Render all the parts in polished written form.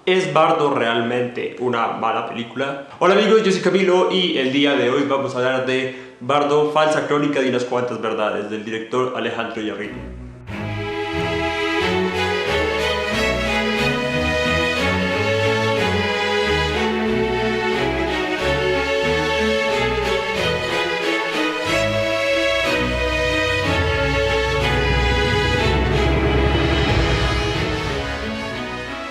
¿Es Bardo realmente una mala película? Hola amigos, yo soy Camilo y el día de hoy vamos a hablar de Bardo, falsa crónica de unas cuantas verdades, del director Alejandro Iñárritu.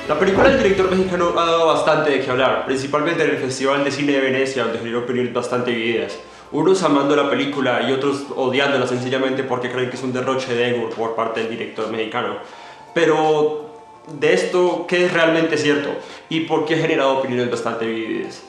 La película del director mexicano ha dado bastante de qué hablar, principalmente en el Festival de Cine de Venecia, donde generó opiniones bastante divididas. Unos amando la película y otros odiándola sencillamente porque creen que es un derroche de ego por parte del director mexicano. Pero de esto, ¿qué es realmente cierto? ¿Y por qué ha generado opiniones bastante divididas?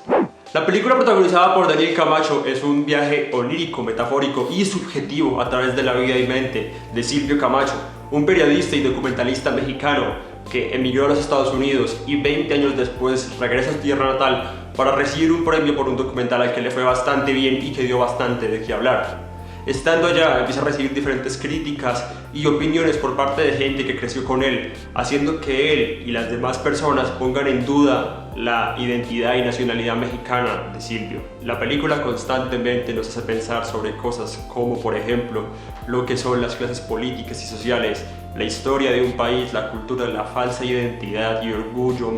La película protagonizada por Daniel Camacho es un viaje onírico, metafórico y subjetivo a través de la vida y mente de Silvio Camacho, un periodista y documentalista mexicano que emigró a los Estados Unidos y 20 años después regresa a su tierra natal para recibir un premio por un documental al que le fue bastante bien y que dio bastante de qué hablar. Estando allá empieza a recibir diferentes críticas y opiniones por parte de gente que creció con él, haciendo que él y las demás personas pongan en duda la identidad y nacionalidad mexicana de Silvio. La película constantemente nos hace pensar sobre cosas como, por ejemplo, lo que son las clases políticas y sociales, la historia de un país, la cultura, la falsa identidad y orgullo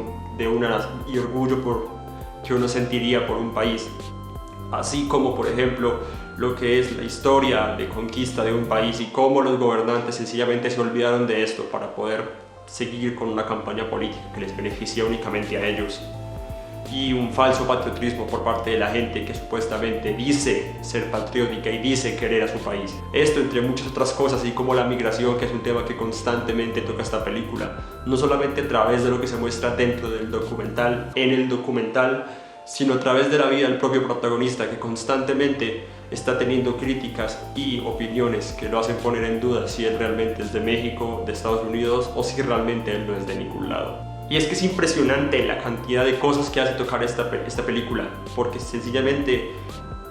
que uno sentiría por un país, así como, por ejemplo, lo que es la historia de conquista de un país y cómo los gobernantes sencillamente se olvidaron de esto para poder seguir con una campaña política que les beneficia únicamente a ellos, y un falso patriotismo por parte de la gente que supuestamente dice ser patriótica y dice querer a su país. Esto entre muchas otras cosas, así como la migración, que es un tema que constantemente toca esta película, no solamente a través de lo que se muestra dentro del documental, en el documental, sino a través de la vida del propio protagonista, que constantemente está teniendo críticas y opiniones que lo hacen poner en duda si él realmente es de México, de Estados Unidos, o si realmente él no es de ningún lado. Y es que es impresionante la cantidad de cosas que hace tocar esta película, porque sencillamente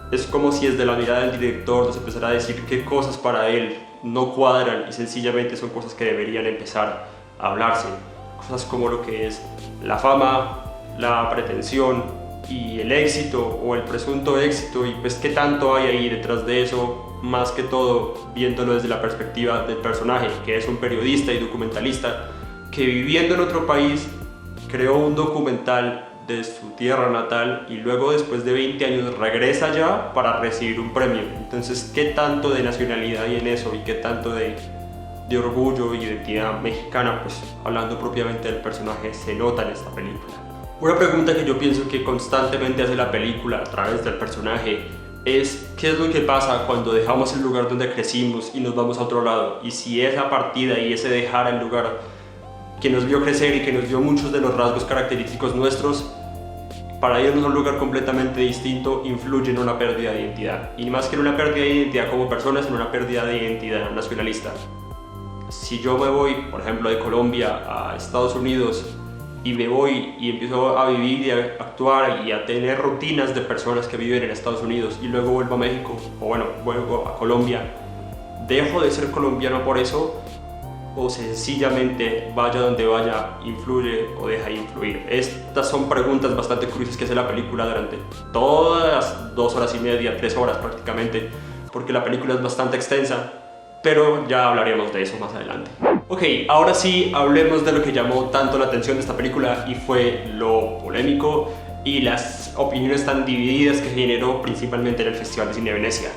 es como si desde la mirada del director nos empezara a decir qué cosas para él no cuadran y sencillamente son cosas que deberían empezar a hablarse. Cosas como lo que es la fama, la pretensión y el éxito o el presunto éxito, y pues qué tanto hay ahí detrás de eso, más que todo viéndolo desde la perspectiva del personaje, que es un periodista y documentalista que, viviendo en otro país, creó un documental de su tierra natal y luego, después de 20 años, regresa allá para recibir un premio. Entonces, ¿qué tanto de nacionalidad hay en eso y qué tanto de orgullo y identidad mexicana, pues hablando propiamente del personaje, se nota en esta película? Una pregunta que yo pienso que constantemente hace la película a través del personaje es ¿qué es lo que pasa cuando dejamos el lugar donde crecimos y nos vamos a otro lado? Y si esa partida y ese dejar el lugar que nos vio crecer y que nos dio muchos de los rasgos característicos nuestros para irnos a un lugar completamente distinto influye en una pérdida de identidad. Y más que en una pérdida de identidad como personas, en una pérdida de identidad nacionalista. Si yo me voy, por ejemplo, de Colombia a Estados Unidos y me voy y empiezo a vivir y a actuar y a tener rutinas de personas que viven en Estados Unidos y luego vuelvo a México, o bueno, vuelvo a Colombia, ¿dejo de ser colombiano por eso? ¿O sencillamente, vaya donde vaya, influye o deja de influir? Estas son preguntas bastante cruciales que hace la película durante todas las 2 horas y media, 3 horas prácticamente, porque la película es bastante extensa, pero ya hablaremos de eso más adelante. Ok, ahora sí hablemos de lo que llamó tanto la atención de esta película y fue lo polémico y las opiniones tan divididas que generó principalmente en el Festival de Cine de Venecia.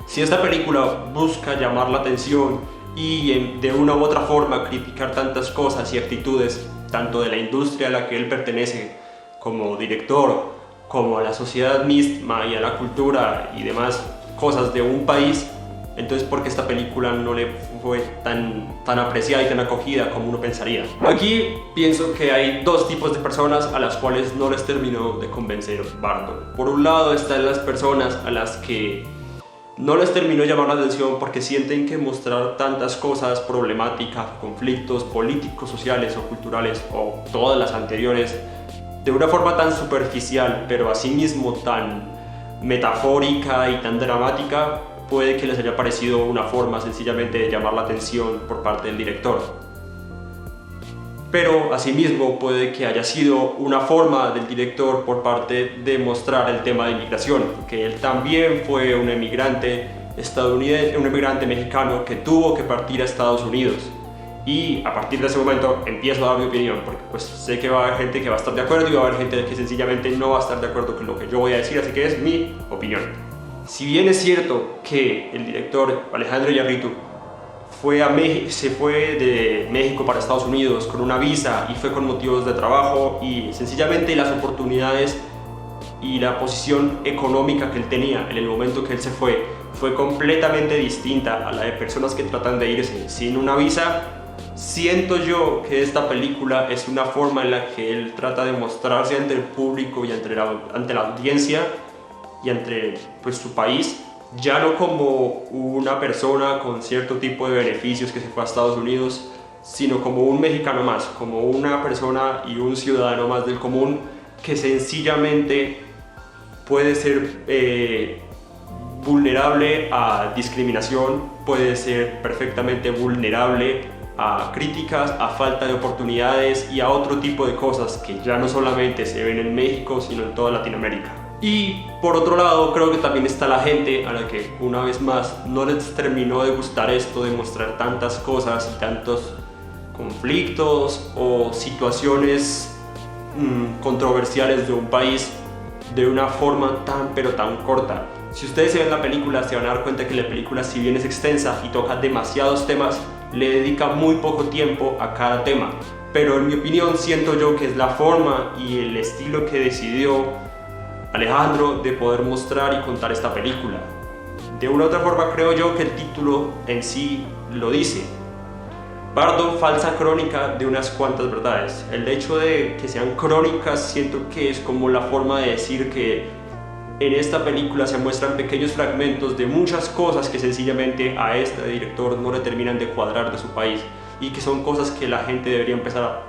Si esta película busca llamar la atención y de una u otra forma criticar tantas cosas y actitudes, tanto de la industria a la que él pertenece como director, como a la sociedad misma y a la cultura y demás cosas de un país, entonces ¿por qué esta película no le fue tan apreciada y tan acogida como uno pensaría? Aquí pienso que hay dos tipos de personas a las cuales no les terminó de convencer Bardo. Por un lado están las personas a las que no les terminó llamar la atención porque sienten que mostrar tantas cosas problemáticas, conflictos políticos, sociales o culturales, o todas las anteriores, de una forma tan superficial, pero asimismo tan metafórica y tan dramática, puede que les haya parecido una forma sencillamente de llamar la atención por parte del director. pero asimismo puede que haya sido una forma del director por parte de mostrar el tema de inmigración, que él también fue un emigrante estadounidense, un emigrante mexicano que tuvo que partir a Estados Unidos. Y a partir de ese momento empiezo a dar mi opinión, porque pues sé que va a haber gente que va a estar de acuerdo y va a haber gente que sencillamente no va a estar de acuerdo con lo que yo voy a decir, así que es mi opinión. Si bien es cierto que el director Alejandro Iñárritu se fue de México para Estados Unidos con una visa y fue con motivos de trabajo, y sencillamente las oportunidades y la posición económica que él tenía en el momento que él se fue completamente distinta a la de personas que tratan de irse sin una visa, siento yo que esta película es una forma en la que él trata de mostrarse ante el público y ante la audiencia y ante pues, su país, ya no como una persona con cierto tipo de beneficios que se fue a Estados Unidos, sino como un mexicano más, como una persona y un ciudadano más del común que sencillamente puede ser vulnerable a discriminación, puede ser perfectamente vulnerable a críticas, a falta de oportunidades y a otro tipo de cosas que ya no solamente se ven en México, sino en toda Latinoamérica. Y por otro lado, creo que también está la gente a la que una vez más no les terminó de gustar esto de mostrar tantas cosas y tantos conflictos o situaciones controversiales de un país de una forma pero tan corta. Si ustedes se ven la película, se van a dar cuenta que la película, si bien es extensa y toca demasiados temas, le dedica muy poco tiempo a cada tema. Pero en mi opinión siento yo que es la forma y el estilo que decidió Alejandro de poder mostrar y contar esta película. De una u otra forma creo yo que el título en sí lo dice. Bardo, falsa crónica de unas cuantas verdades. El hecho de que sean crónicas siento que es como la forma de decir que en esta película se muestran pequeños fragmentos de muchas cosas que sencillamente a este director no le terminan de cuadrar de su país y que son cosas que la gente debería empezar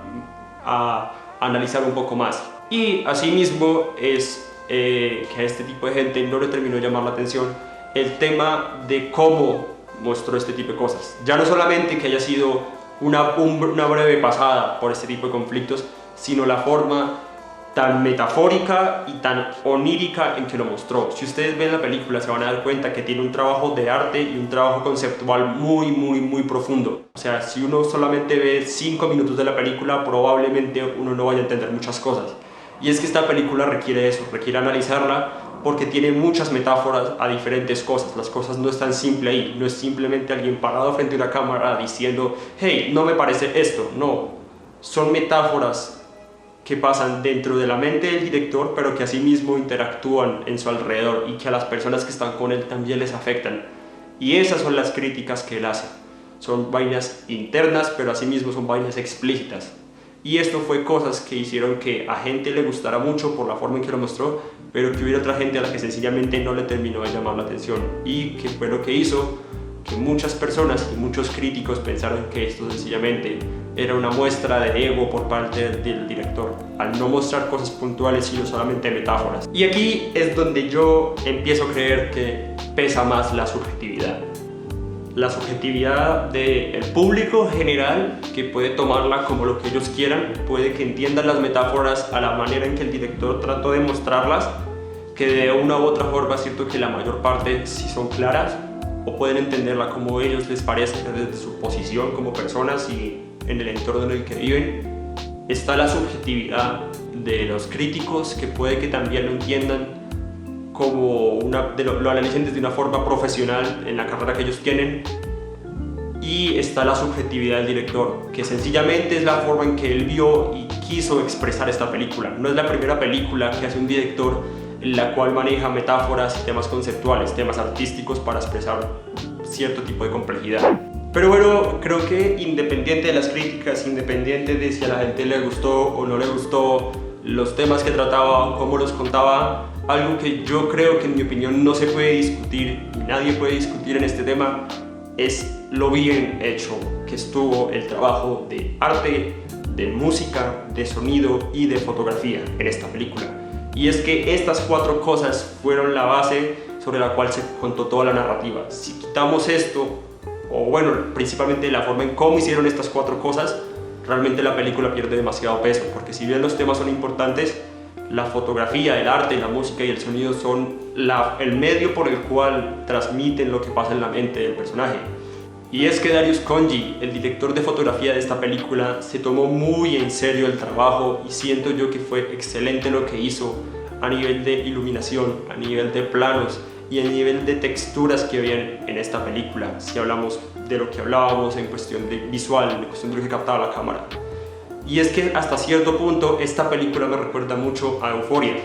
a analizar un poco más. Y asimismo es que a este tipo de gente no le terminó de llamar la atención el tema de cómo mostró este tipo de cosas. Ya no solamente que haya sido una breve pasada por este tipo de conflictos, sino la forma tan metafórica y tan onírica en que lo mostró. Si ustedes ven la película se van a dar cuenta que tiene un trabajo de arte y un trabajo conceptual muy profundo. O sea, si uno solamente ve 5 minutos de la película, probablemente uno no vaya a entender muchas cosas. Y es que esta película requiere eso, requiere analizarla porque tiene muchas metáforas a diferentes cosas. Las cosas no están simples ahí, no es simplemente alguien parado frente a una cámara diciendo hey, no me parece esto, no. Son metáforas que pasan dentro de la mente del director, pero que asimismo interactúan en su alrededor y que a las personas que están con él también les afectan. Y esas son las críticas que él hace. Son vainas internas, pero asimismo son vainas explícitas. Y esto fue cosas que hicieron que a gente le gustara mucho por la forma en que lo mostró, pero que hubiera otra gente a la que sencillamente no le terminó de llamar la atención. Y que fue lo que hizo que muchas personas y muchos críticos pensaron que esto sencillamente era una muestra de ego por parte del director, al no mostrar cosas puntuales sino solamente metáforas. Y aquí es donde yo empiezo a creer que pesa más la subjetividad. La subjetividad del público general, que puede tomarla como lo que ellos quieran, puede que entiendan las metáforas a la manera en que el director trató de mostrarlas, que de una u otra forma es cierto que la mayor parte sí son claras, o pueden entenderla como a ellos les parezca desde su posición como personas y en el entorno en el que viven. Está la subjetividad de los críticos, que puede que también lo entiendan como lo analicen desde una forma profesional en la carrera que ellos tienen. Y está la subjetividad del director, que sencillamente es la forma en que él vio y quiso expresar esta película. No es la primera película que hace un director en la cual maneja metáforas y temas conceptuales, temas artísticos para expresar cierto tipo de complejidad. Pero bueno, creo que independiente de las críticas, independiente de si a la gente le gustó o no le gustó los temas que trataba o cómo los contaba, algo que yo creo que en mi opinión no se puede discutir y nadie puede discutir en este tema es lo bien hecho que estuvo el trabajo de arte, de música, de sonido y de fotografía en esta película. Y es que estas 4 cosas fueron la base sobre la cual se contó toda la narrativa. Si quitamos esto, o bueno, principalmente la forma en cómo hicieron estas 4 cosas, realmente la película pierde demasiado peso, porque si bien los temas son importantes, la fotografía, el arte, la música y el sonido son el medio por el cual transmiten lo que pasa en la mente del personaje. Y es que Darius Khondji, el director de fotografía de esta película, se tomó muy en serio el trabajo y siento yo que fue excelente lo que hizo a nivel de iluminación, a nivel de planos y a nivel de texturas que habían en esta película, si hablamos de lo que hablábamos en cuestión de visual, en cuestión de lo que captaba la cámara. Y es que hasta cierto punto esta película me recuerda mucho a Euphoria.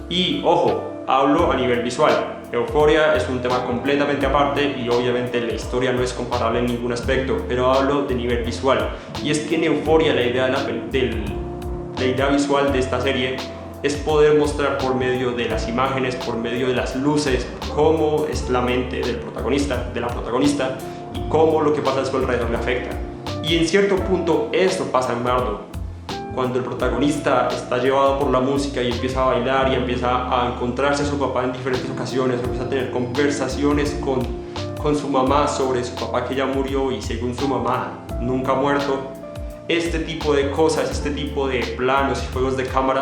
Y ojo, hablo a nivel visual. Euphoria es un tema completamente aparte y obviamente la historia no es comparable en ningún aspecto, pero hablo de nivel visual. Y es que en Euphoria la idea visual de esta serie es poder mostrar por medio de las imágenes, por medio de las luces, cómo es la mente del protagonista, de la protagonista, y cómo lo que pasa a su alrededor le afecta. Y en cierto punto esto pasa en Bardo, cuando el protagonista está llevado por la música y empieza a bailar y empieza a encontrarse a su papá en diferentes ocasiones, empieza a tener conversaciones con su mamá sobre su papá que ya murió y según su mamá nunca ha muerto. Este tipo de cosas, este tipo de planos y juegos de cámara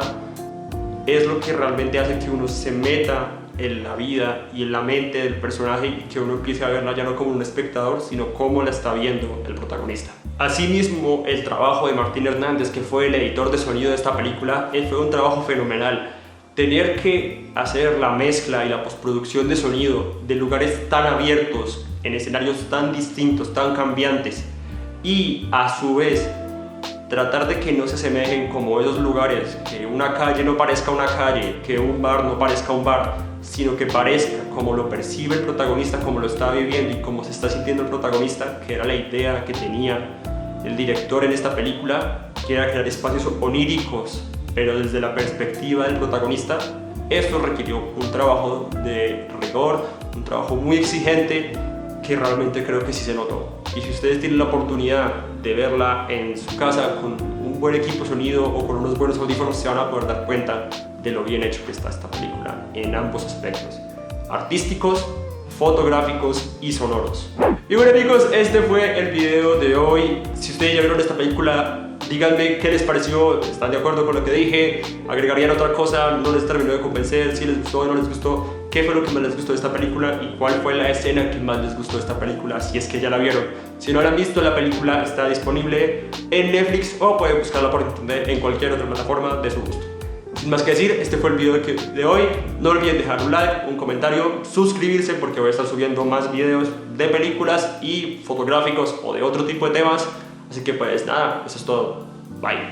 es lo que realmente hace que uno se meta en la vida y en la mente del personaje y que uno empiece a verla ya no como un espectador, sino como la está viendo el protagonista. Asimismo, el trabajo de Martín Hernández, que fue el editor de sonido de esta película, fue un trabajo fenomenal. Tener que hacer la mezcla y la postproducción de sonido de lugares tan abiertos, en escenarios tan distintos, tan cambiantes, y a su vez tratar de que no se asemejen como esos lugares, que una calle no parezca una calle, que un bar no parezca un bar, sino que parezca como lo percibe el protagonista, como lo está viviendo y como se está sintiendo el protagonista, que era la idea que tenía el director en esta película, que era crear espacios oníricos, pero desde la perspectiva del protagonista. Esto requirió un trabajo de rigor, un trabajo muy exigente, que realmente creo que sí se notó. Y si ustedes tienen la oportunidad de verla en su casa con un buen equipo de sonido o con unos buenos audífonos, se van a poder dar cuenta de lo bien hecho que está esta película en ambos aspectos: artísticos, fotográficos y sonoros. Y bueno amigos, este fue el video de hoy. Si ustedes ya vieron esta película, díganme qué les pareció, ¿están de acuerdo con lo que dije? ¿Agregarían otra cosa? ¿No les terminó de convencer? ¿Si les gustó o no les gustó? ¿Qué fue lo que más les gustó de esta película? ¿Y cuál fue la escena que más les gustó de esta película? Si es que ya la vieron. Si no la han visto, la película está disponible en Netflix o pueden buscarla por internet en cualquier otra plataforma de su gusto. Sin más que decir, este fue el video de hoy. No olviden dejar un like, un comentario, suscribirse porque voy a estar subiendo más videos de películas y fotográficos o de otro tipo de temas. Así que pues nada, eso es todo. Bye.